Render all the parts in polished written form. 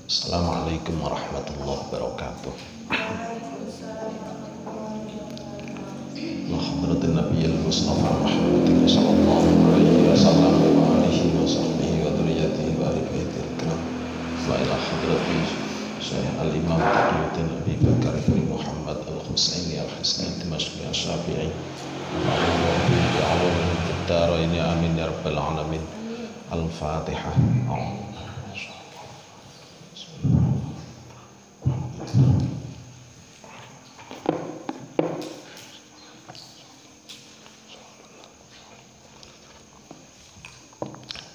Assalamualaikum warahmatullahi wabarakatuh. Hadratin Nabiyil Mustafa Muhammadin sallallahu alaihi wasallam wa alihi wa sahbihi wa dzurriyyatihi wa ali baitil kiram. Wa ila hadrati Syekh Al-Imam Taqiyuddin Abi Bakar bin Muhammad Al-Husaini Al-Hasani Dimashqi Asy-Syafi'i. Allahu bi'awwal ad-daraini amin ya rabbal alamin. Al-Fatihah.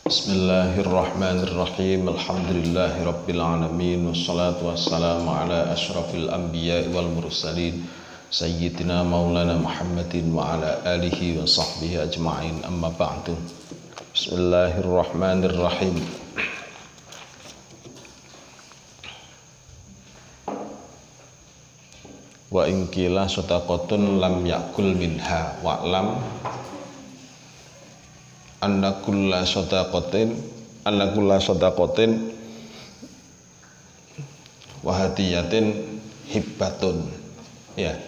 Bismillahirrahmanirrahim. Alhamdulillahi rabbil alamin. Wassalatu wassalamu ala asyrafil anbiya'i wal mursalin sayyidina maulana Muhammadin wa ala alihi wa sahbihi ajma'in. Amma ba'du. Bismillahirrahmanirrahim. Wa in qila sadaqatun lam yakul minha wa'lam anna kulla sadaqatin wa hadiyatin hibbatun. Ya.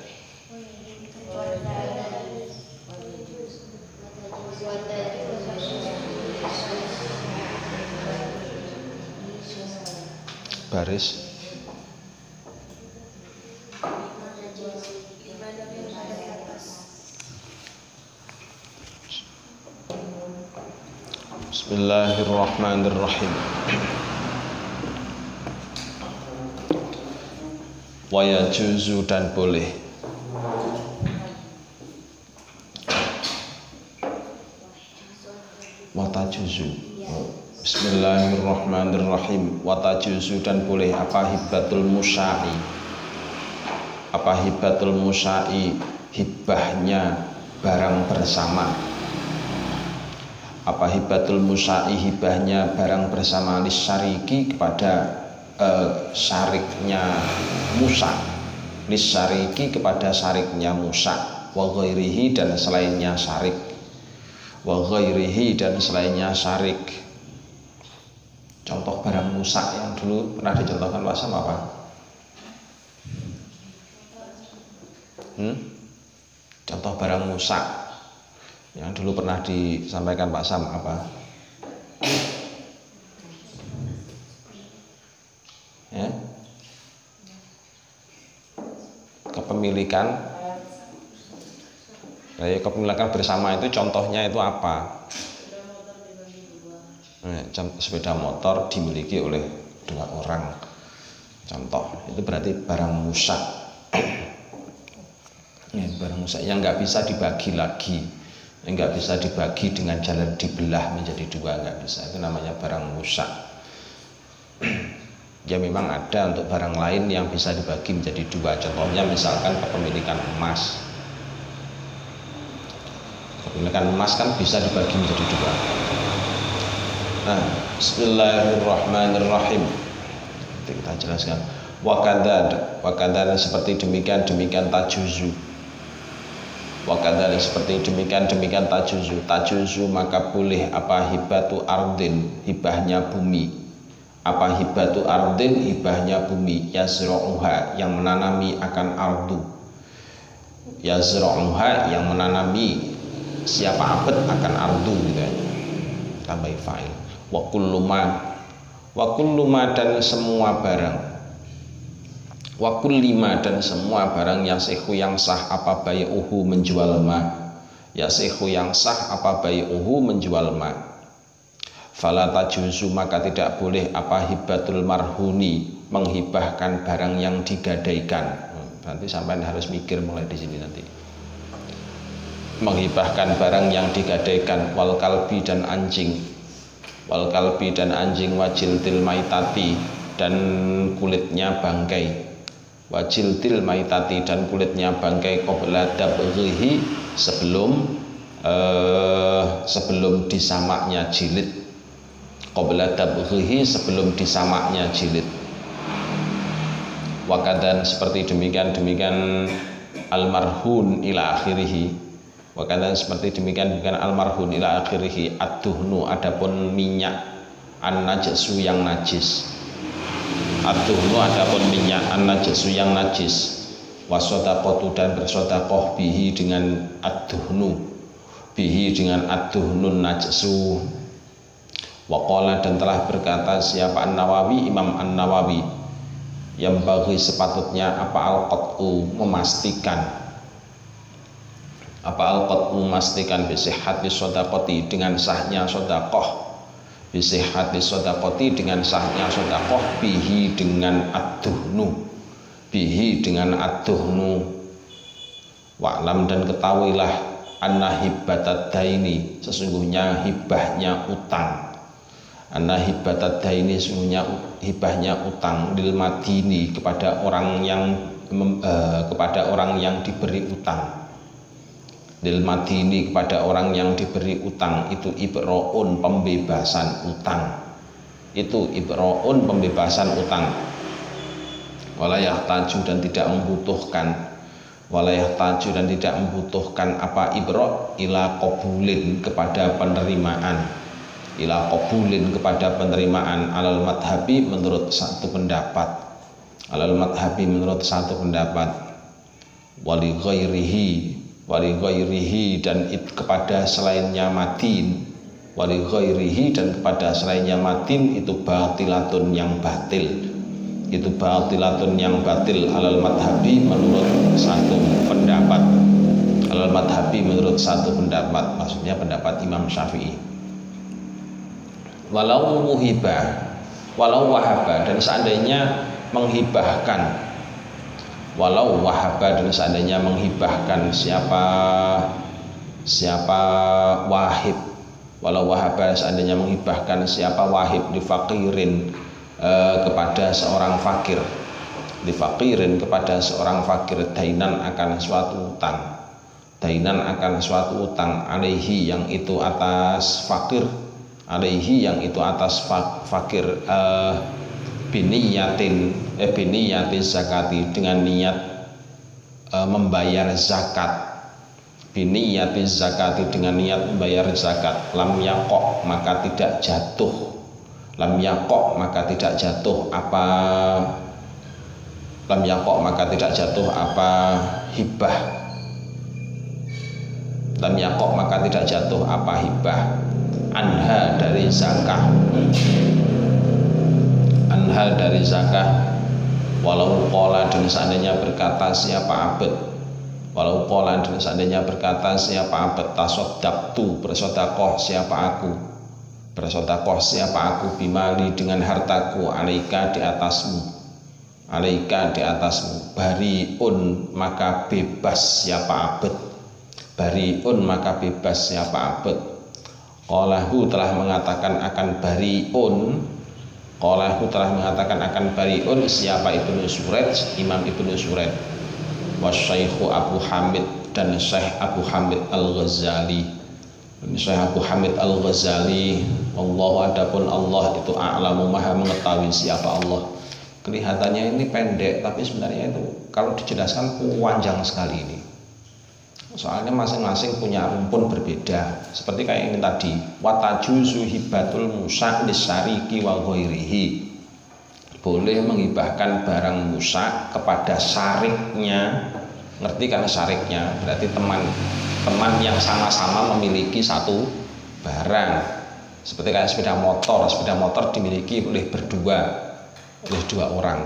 Baris. Bismillahirrahmanirrahim. Wa yajuzu dan boleh wa tajuzu. Bismillahirrahmanirrahim. Wa tajuzu dan boleh apa hibatul musya'i. Apa hibatul musya'i? Hibahnya barang bersama. Apa hibatul musya'i? Hibahnya barang bersama lisyariki kepada syariknya Musa, lisyariki kepada syariknya Musa, wa ghairihi dan selainnya syarik, wa ghairihi dan selainnya syarik. Contoh barang Musa yang dulu pernah dicontohkan Pak Sam apa? Contoh barang Musa yang dulu pernah disampaikan Pak Sam apa? Ya? Kepemilikan. Kepemilikan bersama itu contohnya itu apa? Sepeda motor dimiliki oleh dua orang. Contoh itu berarti barang Musa. Ya, barang Musa yang nggak bisa dibagi lagi, yang nggak bisa dibagi dengan jalan dibelah menjadi dua, nggak bisa. Itu namanya barang Musa. Ya memang ada untuk barang lain yang bisa dibagi menjadi dua. Contohnya misalkan kepemilikan emas. Kepemilikan emas kan bisa dibagi menjadi dua. Nah, bismillahirrahmanirrahim. Kita jelaskan. Wakadar seperti demikian tajuzu. Wakadar seperti demikian tajuzu. Tajuzu maka boleh apa hibatu ardin, hibahnya bumi. Apa hibatu ardin? Hibahnya bumi. Yazra'uha yang menanami akan ardu. Yazra'uha yang menanami siapa abad akan ardu gitu ya. Tambah fa'il. Wa kulluma dan semua barang. Wa kullima dan semua barang yasihu yang sah apa bai'uhu menjual ma. Yasihu yang sah apa bai'uhu menjual ma. Fala tajuzu maka tidak boleh apa hibatul marhuni menghibahkan barang yang digadaikan. Nanti sampai harus mikir mulai di sini nanti. Menghibahkan barang yang digadaikan wal kalbi dan anjing. Wal kalbi dan anjing wajiltil maitati dan kulitnya bangkai. Wajiltil maitati dan kulitnya bangkai qabla dabghihi sebelum disamaknya jilid. Qabla dabghihi sebelum disamaknya jilid. Wakadan seperti demikian almarhun ila akhirih. Wakadan seperti demikian almarhun ila akhirih. Ad-duhnu adapun minyak, an-najsu yang najis. Ad-duhnu adapun minyak, an-najasu yang najis, wasodaqatu dan bersedekah bihi dengan ad-duhnu, bihi dengan ad-duhnun najasu. Waqala dan telah berkata siapa An-Nawawi, Imam An-Nawawi, yang bagi sepatutnya apa al-qat'u memastikan, apa al-qat'u memastikan bisihhati shadaqati dengan sahnya sedekah, bisihhati shadaqati dengan sahnya sedekah, bihi dengan ad-duhnu, bihi dengan ad-duhnu. Wa'lam dan ketahuilah anna hibbatad daini sesungguhnya hibahnya utang, anna hibbatad daini sesungguhnya hibahnya utang, lil madini kepada orang yang diberi utang, lil madini kepada orang yang diberi utang, itu ibraun pembebasan utang, itu ibraun pembebasan utang. Walayah taju dan tidak membutuhkan, walayah taju dan tidak membutuhkan apa ibro ila qabulin kepada penerimaan, ila qabulin kepada penerimaan, alal madhabi menurut satu pendapat, alal madhabi menurut satu pendapat, wali ghairihi dan kepada selainnya madin, wali ghairihi dan kepada selainnya madin itu batilatun yang batil, itu batilatun yang batil, alal madhabi menurut satu pendapat, alal madhabi menurut satu pendapat, maksudnya pendapat Imam Syafi'i. Walau muhibah, walau wahaba dan seandainya menghibahkan, walau wahaba dan seandainya menghibahkan siapa wahib, walau wahaba seandainya menghibahkan siapa wahib di faqirin kepada seorang fakir, di faqirin kepada seorang fakir, dainan akan suatu utang, dainan akan suatu utang, alaihi yang itu atas fakir, alaihi yang itu atas fakir, biniyati zakati dengan niat membayar zakat, biniyati zakati dengan niat membayar zakat, lam yaqok maka tidak jatuh, lam yaqok maka tidak jatuh apa, lam yaqok maka tidak jatuh apa hibah, lam yaqok maka tidak jatuh apa hibah, anha dari zakah, anha dari zakah, walau qala dan seandainya berkata siapa abad, walau qala dan seandainya berkata siapa abad, tasaddaqtu bersedekah siapa aku, bersedekah siapa aku, bimali dengan hartaku, alaika di atasmu, alaika di atasmu, bariun maka bebas siapa abad, bariun maka bebas siapa abad. Qalahu telah mengatakan akan bariun, qalahu telah mengatakan akan bariun siapa Ibnu Suraid, Imam Ibnu Suraid, wasyaikhu Abu Hamid dan Syekh Abu Hamid Al-Ghazali, Syekh Abu Hamid Al-Ghazali. Allah adapun Allah itu a'lamu maha mengetahui siapa Allah. Kelihatannya ini pendek tapi sebenarnya itu kalau dijelaskan panjang sekali ini, soalnya masing-masing punya rumpun berbeda. Seperti kayak ini tadi, watajuzu hibatul musa lisariki wa ghairihi, boleh menghibahkan barang musa kepada syariknya. Ngerti kan syariknya? Berarti teman yang sama-sama memiliki satu barang. Seperti kayak sepeda motor dimiliki oleh oleh dua orang.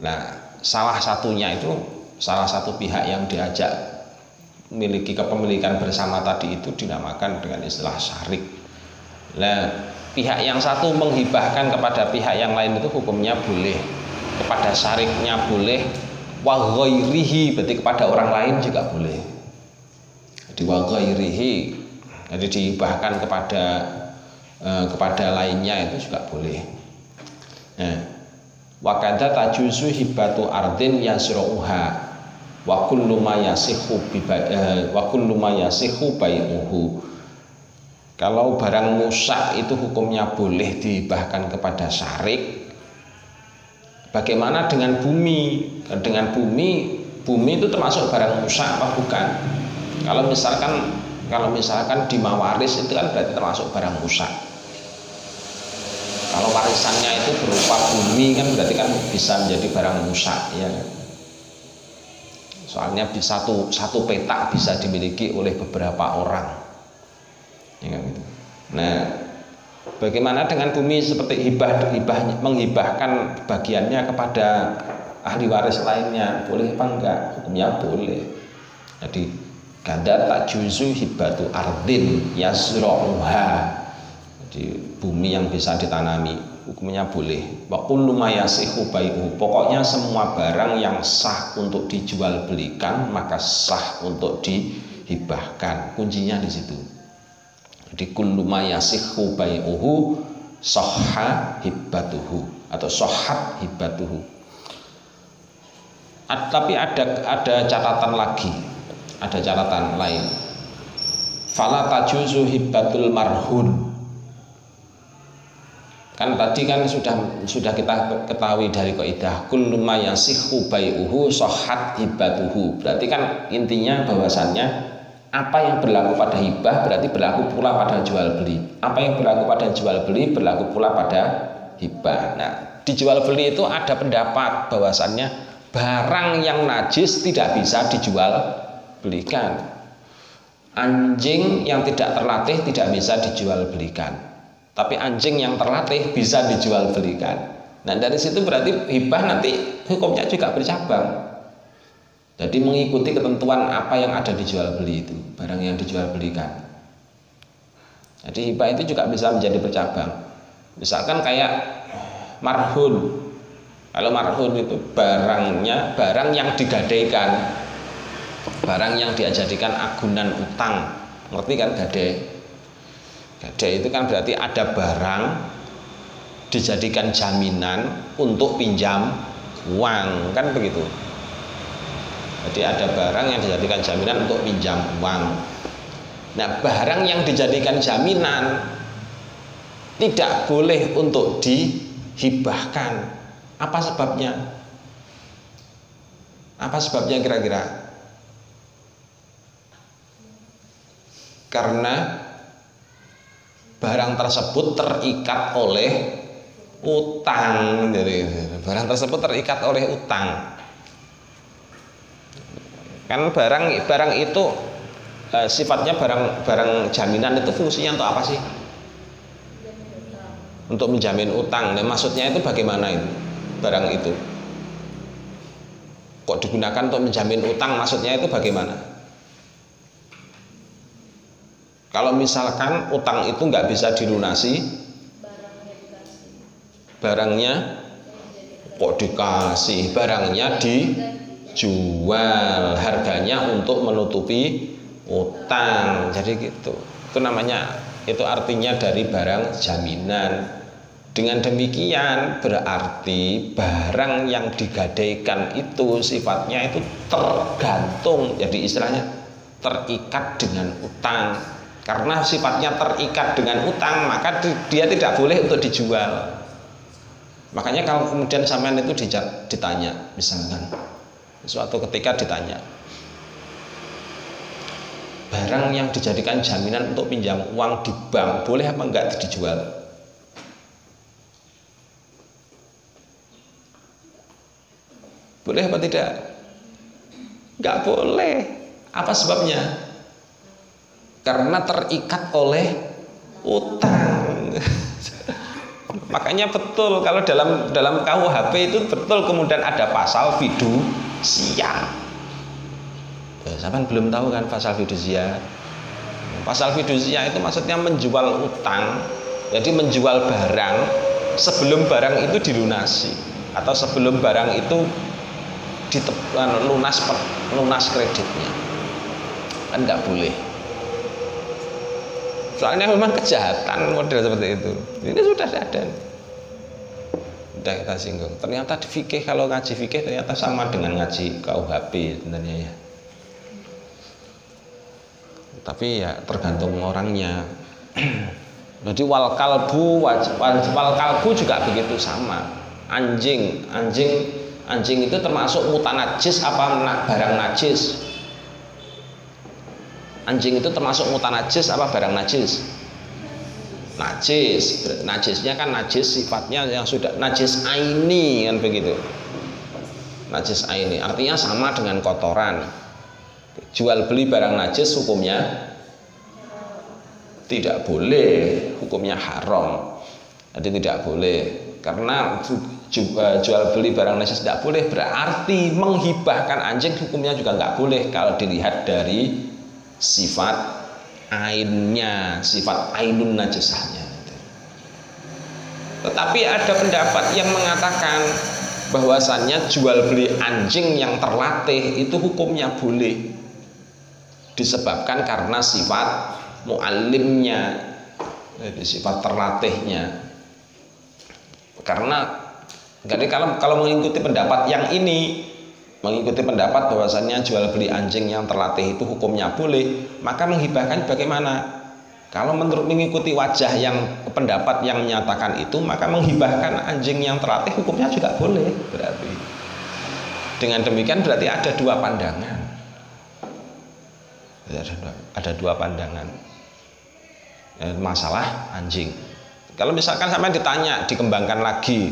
Nah, salah satunya itu, salah satu pihak yang diajak memiliki kepemilikan bersama tadi itu dinamakan dengan istilah syarik. Nah, pihak yang satu menghibahkan kepada pihak yang lain itu hukumnya boleh, kepada syariknya boleh, wa ghairihi berarti kepada orang lain juga boleh. Jadi wa ghairihi, jadi dihibahkan kepada lainnya itu juga boleh. Nah, wa kadza tajuzu hibatu ardin yasra'uha wa kullu ma yasihu bai'uhu. Kalau barang musak itu hukumnya boleh dihibahkan kepada syarik. Bagaimana dengan bumi? Dengan bumi itu termasuk barang musak apa bukan? Kalau misalkan di mawaris itu kan berarti termasuk barang musak. Kalau Kalau warisannya itu berupa bumi kan berarti kan bisa menjadi barang rusak ya. Soalnya satu petak bisa dimiliki oleh beberapa orang. Ya, gitu. Nah, bagaimana dengan bumi seperti hibah menghibahkan bagiannya kepada ahli waris lainnya, boleh apa enggak? Hukumnya boleh. Jadi ganda tak juzu hibatu ardin yazra'uha. Jadi bumi yang bisa ditanami hukumnya boleh. Wa kullu ma yasihu bai'uhu. Pokoknya semua barang yang sah untuk dijual belikan maka sah untuk dihibahkan. Kuncinya di situ. Jadi kullu ma yasihu bai'uhu sahha hibatuhu atau sahhat hibatuhu. Tapi ada catatan lagi, ada catatan lain. Fala tajuzu hibatul marhun. Kan tadi kan sudah kita ketahui dari kaidah kullu ma yasihu bai'uhu sahhat hibatuhu. Berarti kan intinya bahwasannya apa yang berlaku pada hibah berarti berlaku pula pada jual beli. Apa yang berlaku pada jual beli berlaku pula pada hibah. Nah, di jual beli itu ada pendapat bahwasannya barang yang najis tidak bisa dijual belikan. Anjing yang tidak terlatih tidak bisa dijual belikan. Tapi anjing yang terlatih bisa dijual belikan. Nah, dari situ berarti hibah nanti hukumnya juga bercabang. Jadi mengikuti ketentuan apa yang ada dijual beli itu, barang yang dijual belikan. Jadi hibah itu juga bisa menjadi bercabang. Misalkan kayak marhun. Kalau marhun itu barang yang digadaikan, barang yang dijadikan agunan utang. Ngerti kan gadai? Gadai itu kan berarti ada barang dijadikan jaminan untuk pinjam uang, kan begitu. Jadi ada barang yang dijadikan jaminan untuk pinjam uang. Nah, barang yang dijadikan jaminan tidak boleh untuk dihibahkan. Apa sebabnya? Apa sebabnya kira-kira? Karena barang tersebut terikat oleh utang. Jadi barang tersebut terikat oleh utang. Kan barang itu sifatnya barang jaminan itu fungsinya untuk apa sih? Untuk menjamin utang. Nah, maksudnya itu bagaimana itu? Barang itu kok digunakan untuk menjamin utang, maksudnya itu bagaimana? Kalau misalkan utang itu nggak bisa dilunasi, barangnya kok dikasih, barangnya dijual, harganya untuk menutupi utang. Jadi gitu. Itu namanya, itu artinya dari barang jaminan. Dengan demikian berarti barang yang digadaikan itu sifatnya itu tergantung, jadi istilahnya terikat dengan utang. Karena sifatnya terikat dengan utang, maka dia tidak boleh untuk dijual. Makanya kalau kemudian sampean itu ditanya, misalkan suatu ketika ditanya, barang yang dijadikan jaminan untuk pinjam uang di bank boleh apa enggak dijual? Boleh apa tidak? Enggak boleh. Apa sebabnya? Karena terikat oleh utang. Makanya betul kalau dalam KUHP itu betul kemudian ada pasal fidusia. Sampean belum tahu kan pasal fidusia? Pasal fidusia itu maksudnya menjual utang. Jadi menjual barang sebelum barang itu dilunasi atau sebelum barang itu lunas kreditnya. Kan nggak boleh. Soalnya memang kejahatan model seperti itu. Ini sudah ada. Sudah kita singgung. Ternyata di fikih, kalau ngaji fikih ternyata sama dengan ngaji KUHP sebenarnya ya. Tapi ya tergantung orangnya. Jadi wal kalbu juga begitu sama. Anjing itu termasuk mutanajis apa barang najis? Anjing itu termasuk mutanajis apa barang najis? najis. Najisnya kan najis sifatnya yang sudah najis aini kan begitu. Najis aini artinya sama dengan kotoran. Jual beli barang najis hukumnya tidak boleh, hukumnya haram. Jadi tidak boleh. Karena jual beli barang najis tidak boleh berarti menghibahkan anjing hukumnya juga nggak boleh kalau dilihat dari sifat ainnya, sifat ainun najisahnya. Tetapi ada pendapat yang mengatakan bahwasannya jual beli anjing yang terlatih itu hukumnya boleh, disebabkan karena sifat muallimnya, jadi sifat terlatihnya. Karena jadi kalau mengikuti pendapat yang ini, mengikuti pendapat bahwasannya jual beli anjing yang terlatih itu hukumnya boleh, maka menghibahkan bagaimana? Kalau menurut mengikuti wajah yang pendapat yang menyatakan itu, maka menghibahkan anjing yang terlatih hukumnya juga boleh. Berarti dengan demikian berarti ada dua pandangan. Ada dua pandangan masalah anjing. Kalau misalkan sampai ditanya, dikembangkan lagi,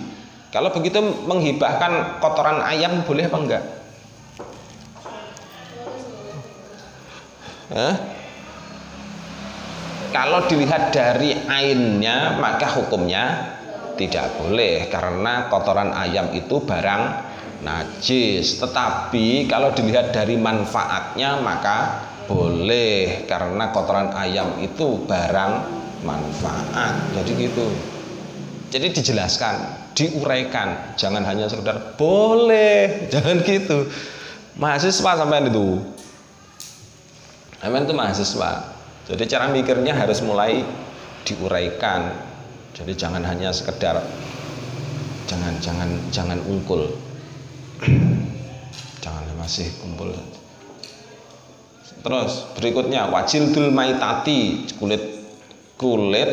kalau begitu menghibahkan kotoran ayam boleh apa enggak? Kalau dilihat dari ainnya maka hukumnya tidak boleh karena kotoran ayam itu barang najis. Tetapi kalau dilihat dari manfaatnya maka boleh karena kotoran ayam itu barang manfaat. Jadi gitu. Jadi dijelaskan, diuraikan, jangan hanya sekedar boleh, jangan gitu. Mahasiswa sampean itu. Sampean itu mahasiswa. Jadi cara mikirnya harus mulai diuraikan. Jadi jangan hanya sekedar jangan ungkul. Jangan masih kumpul. Terus berikutnya wajildul maitati, kulitnya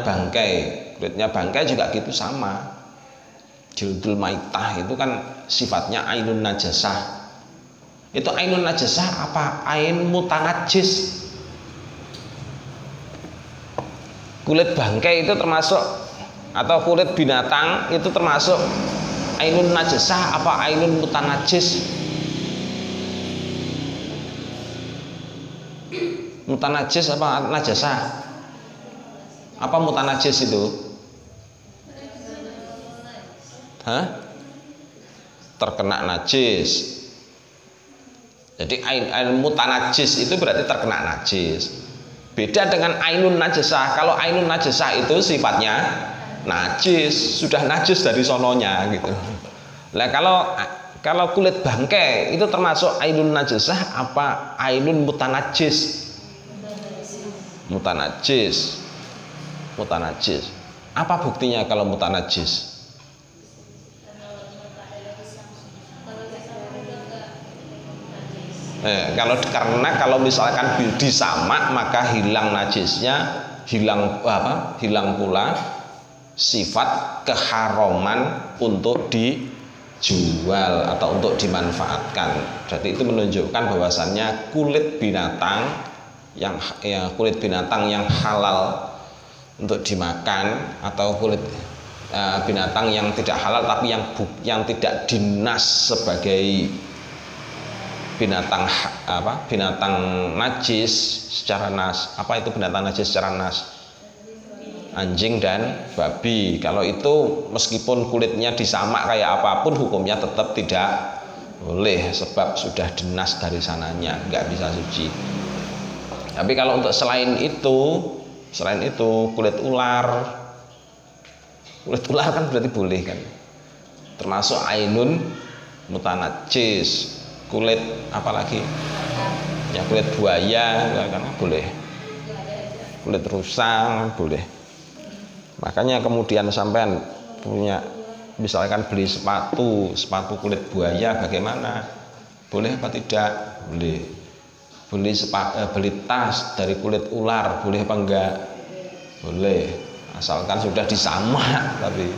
bangkai juga gitu sama. Jildul maitah itu kan sifatnya ainun najasah. Itu ainun najasah apa? Ain mutanajis. Kulit bangkai itu termasuk, atau kulit binatang itu termasuk ainun najasah apa ainun mutanajis? Mutanajis apa najasah? Apa mutanajis itu? Terkena najis. Jadi ain mutanajis itu berarti terkena najis. Beda dengan ainun najasah. Kalau ainun najasah itu sifatnya najis, sudah najis dari sononya gitu. Nah, kalau kulit bangkai itu termasuk ainun najasah apa ainun mutanajis? Mutanajis. Apa buktinya kalau mutanajis? Karena kalau misalkan disamak maka hilang najisnya, hilang pula sifat keharaman untuk dijual atau untuk dimanfaatkan. Jadi itu menunjukkan bahwasannya kulit binatang yang halal untuk dimakan atau kulit binatang yang tidak halal tapi yang tidak dinas sebagai binatang najis secara nas. Apa itu binatang najis secara nas? Anjing dan babi. Kalau itu meskipun kulitnya disamak kayak apapun hukumnya tetap tidak boleh sebab sudah dinas dari sananya, nggak bisa suci. Tapi kalau untuk selain itu kulit ular kan berarti boleh kan, termasuk ainun mutanajis. Kulit apalagi ya, kulit buaya kan boleh, kulit rusa boleh. Makanya kemudian sampean punya misalkan beli sepatu kulit buaya, bagaimana, boleh apa tidak? Boleh. Beli tas dari kulit ular, boleh apa enggak? Boleh, asalkan sudah disamak. Tapi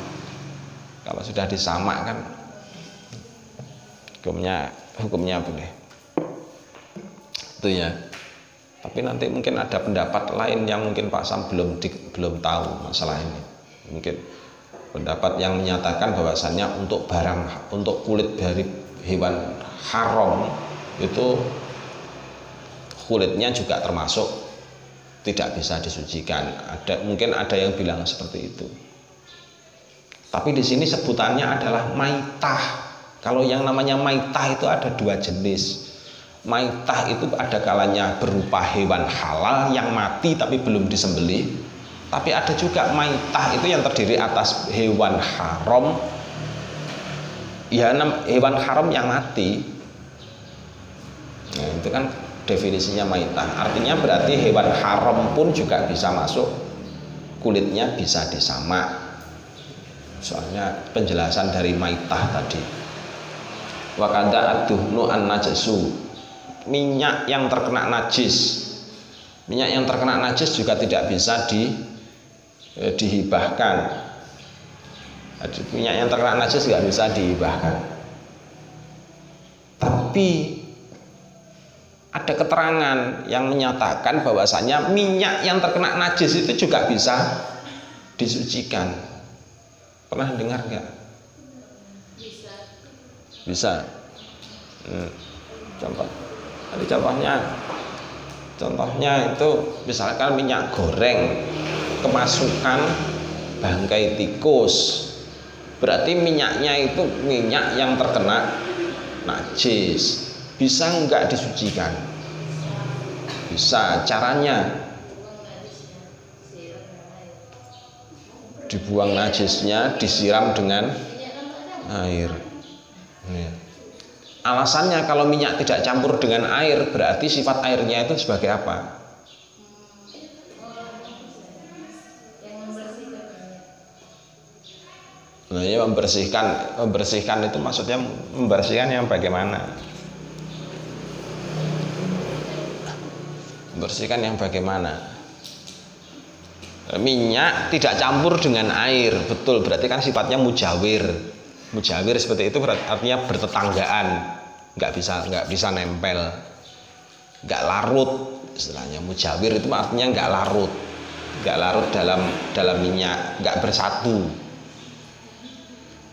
kalau sudah disamak kan hukumnya boleh. Itu ya. Tapi nanti mungkin ada pendapat lain yang mungkin Pak Sam belum tahu masalah ini. Mungkin pendapat yang menyatakan bahwasannya untuk kulit dari hewan haram itu kulitnya juga termasuk tidak bisa disucikan. Mungkin ada yang bilang seperti itu. Tapi di sini sebutannya adalah maitah. Kalau yang namanya maitah itu ada dua jenis. Maitah itu ada kalanya berupa hewan halal yang mati tapi belum disembelih. Tapi ada juga maitah itu yang terdiri atas hewan haram. Ya, hewan haram yang mati. Nah, itu kan definisinya maitah. Artinya berarti hewan haram pun juga bisa masuk, kulitnya bisa disamak. Soalnya penjelasan dari maitah tadi. Wa kadza ad-duhnu an-najasu, minyak yang terkena najis. Minyak yang terkena najis juga tidak bisa dihibahkan. Minyak yang terkena najis tidak bisa dihibahkan. Tapi ada keterangan yang menyatakan bahwasanya minyak yang terkena najis itu juga bisa disucikan. Pernah dengar nggak? Bisa. Contohnya itu misalkan minyak goreng kemasukan bangkai tikus, berarti minyaknya itu minyak yang terkena najis. Bisa nggak disucikan? Bisa. Caranya dibuang najisnya, disiram dengan air. Alasannya kalau minyak tidak campur dengan air, berarti sifat airnya itu sebagai apa? Nah, ya membersihkan itu maksudnya membersihkan yang bagaimana? Membersihkan yang bagaimana? Minyak tidak campur dengan air, betul, berarti kan sifatnya mujawir. Mujawir seperti itu artinya bertetanggaan, nggak bisa nempel, nggak larut. Istilahnya mujawir itu artinya nggak larut dalam minyak, nggak bersatu.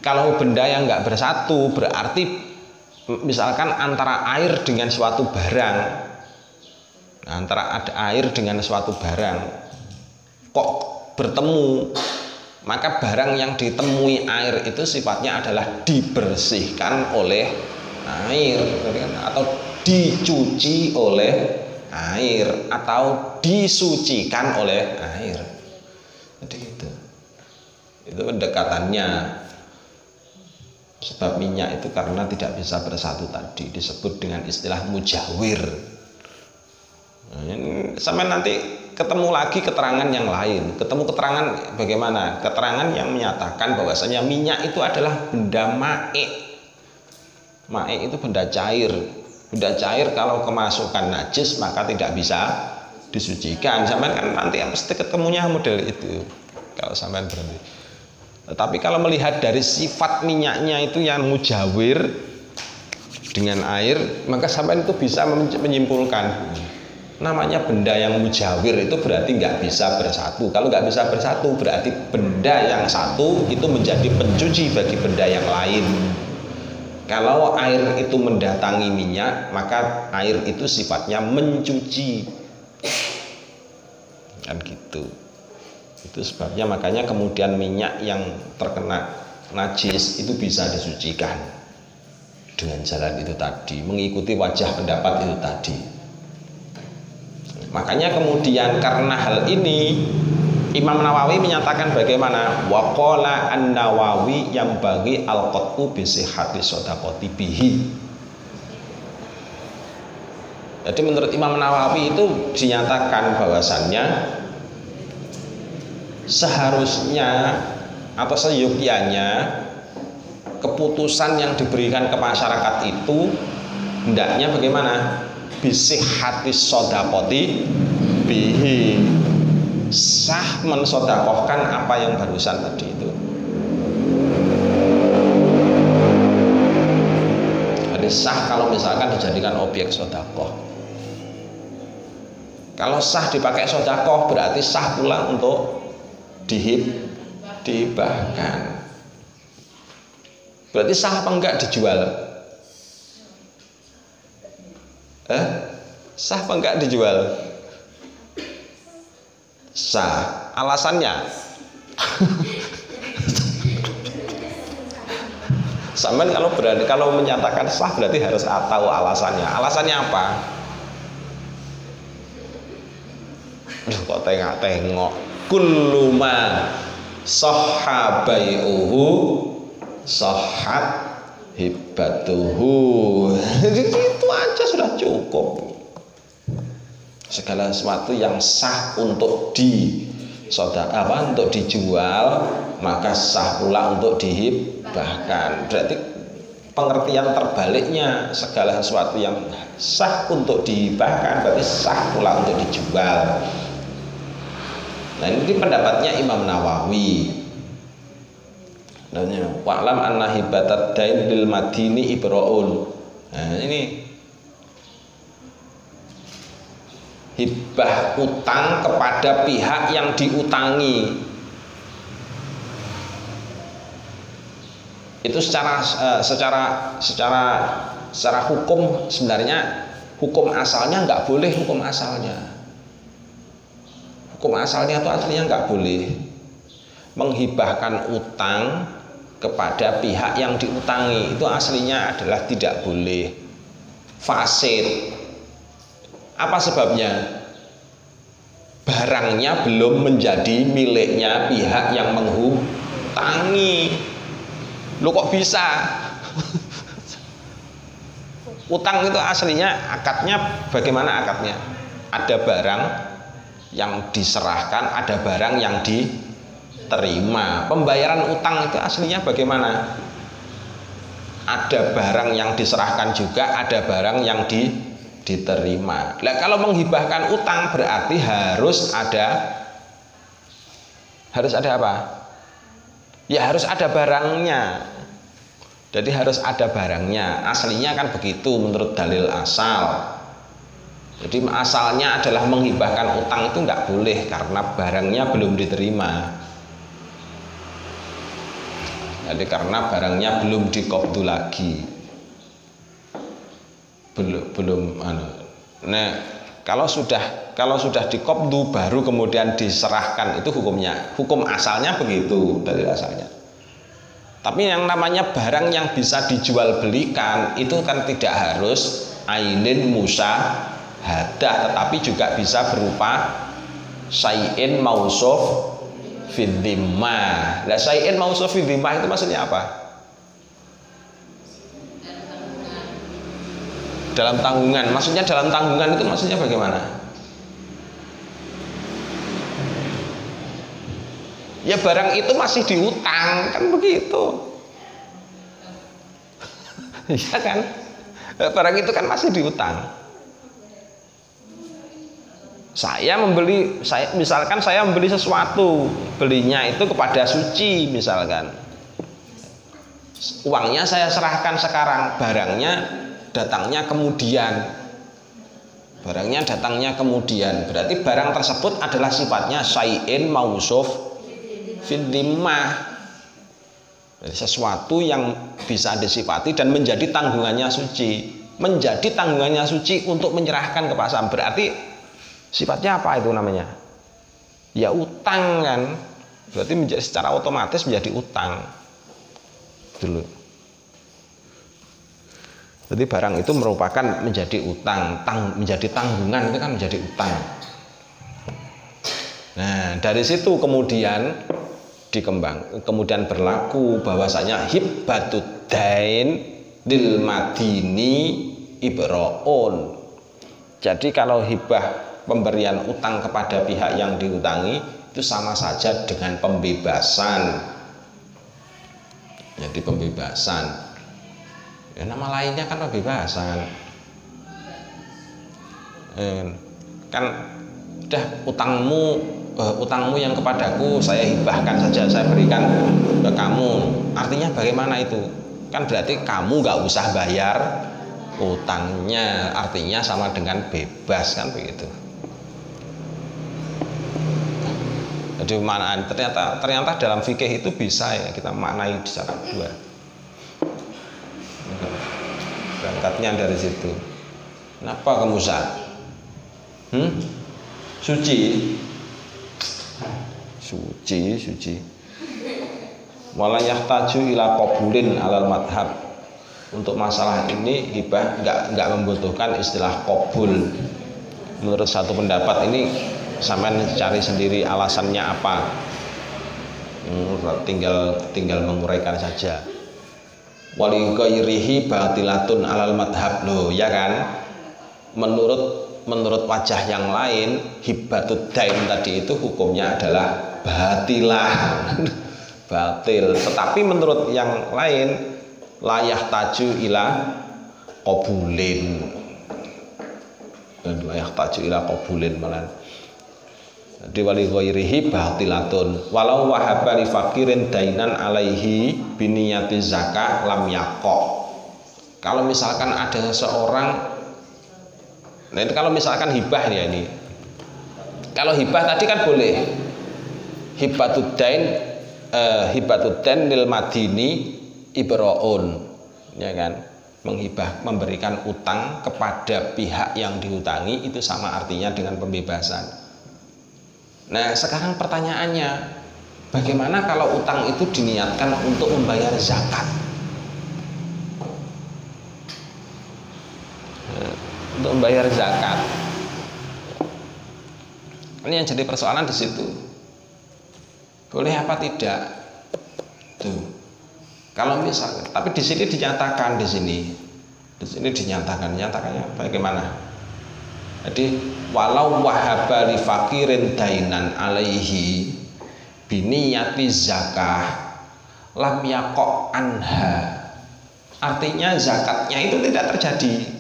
Kalau benda yang nggak bersatu berarti misalkan antara air dengan suatu barang, antara ada air dengan suatu barang kok bertemu, maka barang yang ditemui air itu sifatnya adalah dibersihkan oleh air, atau dicuci oleh air, atau disucikan oleh air. Jadi itu pendekatannya. Sebab minyak itu karena tidak bisa bersatu tadi disebut dengan istilah mujawir. Sampai nanti ketemu lagi keterangan yang lain. Ketemu keterangan bagaimana? Keterangan yang menyatakan bahwasanya minyak itu adalah benda mae. Mae itu benda cair. Benda cair kalau kemasukan najis maka tidak bisa disucikan. Sampai kan nanti pasti ketemunya model itu. Kalau sampai berhenti. Tetapi kalau melihat dari sifat minyaknya itu yang mujawir dengan air, maka sampai itu bisa menyimpulkan namanya benda yang mujawir itu berarti nggak bisa bersatu. Kalau nggak bisa bersatu berarti benda yang satu itu menjadi pencuci bagi benda yang lain. Kalau air itu mendatangi minyak, maka air itu sifatnya mencuci. Kan gitu. Itu sebabnya makanya kemudian minyak yang terkena najis itu bisa disucikan dengan jalan itu tadi, mengikuti wajah pendapat itu tadi. Makanya kemudian karena hal ini Imam Nawawi menyatakan bagaimana? Waqala an-Nawawi yang bagi al-qat'u bi sihhati shadaqati bihi. Jadi menurut Imam Nawawi itu dinyatakan bahwasannya seharusnya atau seyogyanya keputusan yang diberikan ke masyarakat itu hendaknya bagaimana? Bisih hati sodakoti bihi, sah mensodakohkan apa yang barusan tadi itu. Jadi sah kalau misalkan dijadikan objek sodakoh. Kalau sah dipakai sedekah berarti sah pula untuk dihibahkan. Berarti sah apa enggak dijual? Sah apa enggak dijual? Sah. Alasannya? Sampean kalau menyatakan sah berarti harus tahu alasannya. Alasannya apa? Duh, kok tengok-tengok. Kullu ma sahha bai'uhu sahhat hibatuhu. Jadi itu aja sudah cukup. Segala sesuatu yang sah untuk untuk dijual maka sah pula untuk dihibahkan. Berarti pengertian terbaliknya, segala sesuatu yang sah untuk dihibahkan berarti sah pula untuk dijual. Nah, ini pendapatnya Imam Nawawi. Wa'lam anna hibatat dain lil madini ibra'un. Nah, ini hibah utang kepada pihak yang diutangi. Itu secara hukum sebenarnya hukum asalnya nggak boleh. Hukum asalnya itu aslinya nggak boleh menghibahkan utang kepada pihak yang diutangi. Itu aslinya adalah tidak boleh, fasid. Apa sebabnya? Barangnya belum menjadi miliknya pihak yang menghutangi. Lu kok bisa? Utang itu aslinya akadnya bagaimana akadnya? Ada barang yang diserahkan, ada barang yang diterima. Pembayaran utang itu aslinya bagaimana? Ada barang yang diserahkan juga, ada barang yang diterima. Nah, kalau menghibahkan utang berarti harus ada apa? Ya harus ada barangnya. Jadi harus ada barangnya. Aslinya kan begitu menurut dalil asal. Jadi asalnya adalah menghibahkan utang itu nggak boleh karena barangnya belum diterima. Jadi karena barangnya belum diqabdu lagi. Belum. Nah, kalau sudah diqabdu baru kemudian diserahkan, itu hukum asalnya begitu dari asalnya. Tapi yang namanya barang yang bisa dijual belikan itu kan tidak harus ainin musyahadah, tetapi juga bisa berupa syai'in mausuf fid dhimmah. Lah syai'in mausuf fid dhimmah itu maksudnya apa? Dalam tanggungan. Maksudnya dalam tanggungan itu maksudnya bagaimana? Ya barang itu masih diutang, kan begitu. Ya kan? Barang itu kan masih diutang. Misalkan saya membeli sesuatu, belinya itu kepada Suci misalkan. Uangnya saya serahkan sekarang, barangnya datangnya kemudian. Berarti barang tersebut adalah sifatnya syai'in mausuf fid dhimmah. Jadi sesuatu yang bisa disifati dan menjadi tanggungannya Suci untuk menyerahkan ke pasar. Berarti sifatnya apa itu namanya? Ya utang kan. Berarti secara otomatis menjadi utang. Dulu. Jadi barang itu merupakan menjadi utang, menjadi tanggungan itu kan menjadi utang. Nah, dari situ kemudian berlaku bahwasanya hibbatud dain lil madini ibra'un. Jadi kalau hibah pemberian utang kepada pihak yang diutangi itu sama saja dengan pembebasan. Jadi pembebasan. Ya, nama lainnya kan pembebasan. Kan udah utangmu yang kepadaku saya hibahkan saja, saya berikan ke kamu. Artinya bagaimana itu? Kan berarti kamu nggak usah bayar utangnya. Artinya sama dengan bebas kan begitu. Jadi maknaan ternyata dalam fikih itu bisa ya kita maknai secara dua. Berangkatnya dari situ. Kenapa kamu Sa? Suci. Wala yahtaju ila qabulin alal madhab. Untuk masalah ini hibah enggak membutuhkan istilah qabul. Menurut satu pendapat ini sampean cari sendiri alasannya apa. Tinggal menguraikan saja. Wali ghairihi batilatun alal madhab loh, ya kan? Menurut wajah yang lain hibatud dain tadi itu hukumnya adalah batilah. Batil. Tetapi menurut yang lain layah taju ila qabulin. Dan layah taju ila qabulin malah. Jadi wali ghairihi batilatun. Walau wahaba li fakirin dainan alaihi biniyati zakah lam yaqa. Kalau misalkan ada seseorang, nah itu kalau misalkan hibah ya ini. Kalau hibah tadi kan boleh hibatud dain lil madini ibraun, ya kan, memberikan utang kepada pihak yang diutangi itu sama artinya dengan pembebasan. Nah sekarang pertanyaannya, bagaimana kalau utang itu diniatkan untuk membayar zakat? Untuk membayar zakat, ini yang jadi persoalan di situ. Boleh apa tidak? Tuh. Kalau misalnya, tapi di sini dinyatakan nyatakannya bagaimana? Jadi walau wahaba li fakirin dainan alaihi biniyati zakah lam yaqa anha. Artinya zakatnya itu tidak terjadi.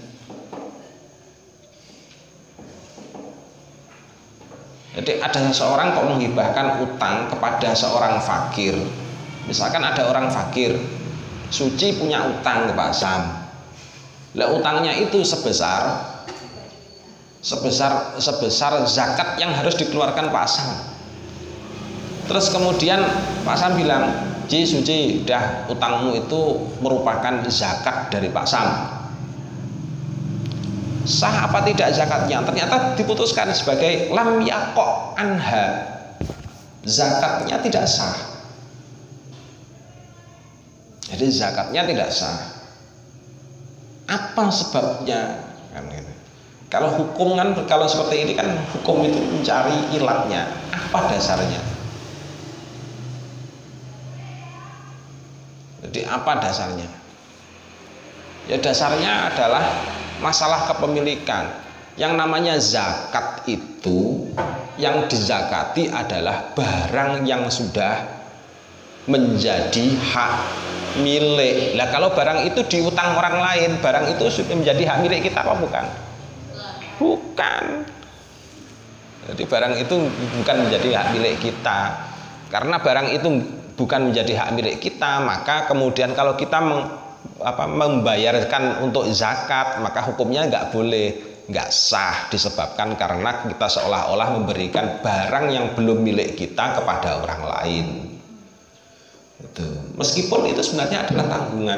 Jadi ada seseorang kok menghibahkan utang kepada seorang fakir. Misalkan ada orang fakir, Suci punya utang ke Pak Sam. Lah utangnya itu sebesar zakat yang harus dikeluarkan Pak Sam. Terus kemudian Pak Sam bilang, Suci, dah utangmu itu merupakan zakat dari Pak Sam. Sah apa tidak zakatnya? Ternyata diputuskan sebagai lam yaqa anha. Zakatnya tidak sah. Jadi zakatnya tidak sah. Apa sebabnya? Kan gitu. Kalau hukum kan, kalau seperti ini kan hukum itu mencari ilatnya. Apa dasarnya? Jadi apa dasarnya? Ya dasarnya adalah masalah kepemilikan. Yang namanya zakat itu, yang dizakati adalah barang yang sudah menjadi hak milik. Lah kalau barang itu diutang orang lain, barang itu sudah menjadi hak milik kita apa bukan? Bukan. Jadi barang itu bukan menjadi hak milik kita. Karena barang itu bukan menjadi hak milik kita, maka kemudian kalau kita membayarkan untuk zakat, maka hukumnya nggak boleh, nggak sah, disebabkan karena kita seolah-olah memberikan barang yang belum milik kita kepada orang lain. Itu. Meskipun itu sebenarnya adalah tanggungan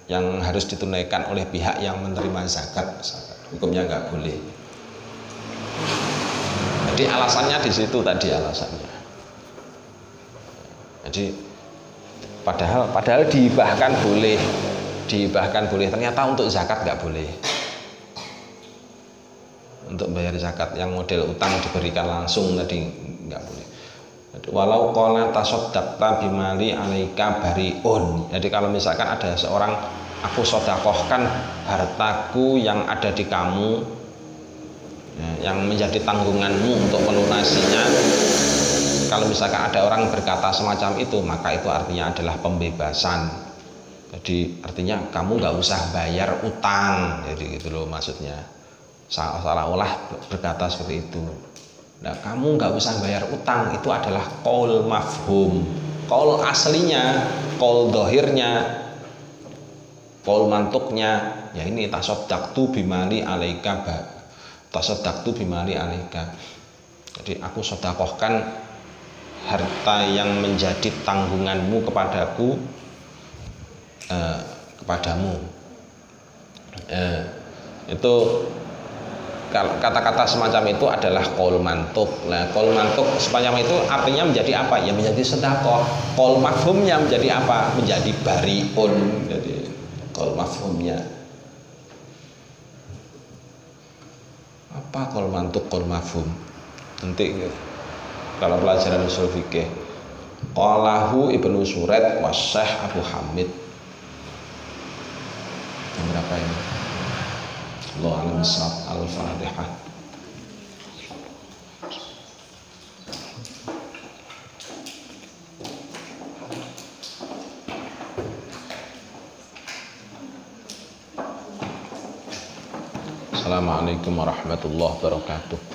yang harus ditunaikan oleh pihak yang menerima zakat, hukumnya nggak boleh. Jadi alasannya di situ tadi alasannya. Jadi padahal dihibahkan boleh, ternyata untuk zakat nggak boleh. Untuk bayar zakat yang model utang diberikan langsung tadi nggak boleh. Walau qala tasaddaqta bimali alaika bariun. Jadi kalau misalkan ada seorang, aku sodakohkan hartaku yang ada di kamu, yang menjadi tanggunganmu untuk melunasinya. Kalau misalkan ada orang berkata semacam itu, maka itu artinya adalah pembebasan. Jadi artinya kamu nggak usah bayar utang, jadi gitu loh maksudnya. Seolah-olah berkata seperti itu. Nah, kamu nggak usah bayar utang, itu adalah qaul mafhum. Qaul aslinya, qaul dohirnya, qaul mantuknya, ya ini tasaddaqtu bimali alaika. Tasaddaqtu bimali alaika. Jadi aku sedekahkan harta yang menjadi tanggunganmu kepadaku, kepadamu. Itu kata-kata semacam itu adalah qaul mantuk. Nah, qaul mantuk semacam itu artinya menjadi apa? Ya menjadi sedekah. Qaul mafhumnya menjadi apa? Menjadi bariun. Jadi qaul mafhumnya apa? Qaul mantuk, qaul mafhum. Nanti kalau pelajaran usul fikih, qalahu Ibnu Surat wa Syekh Abu Hamid. Yang berapa ini? Allah alam bisawab. Al-Fatihah. Assalamualaikum warahmatullahi wabarakatuh.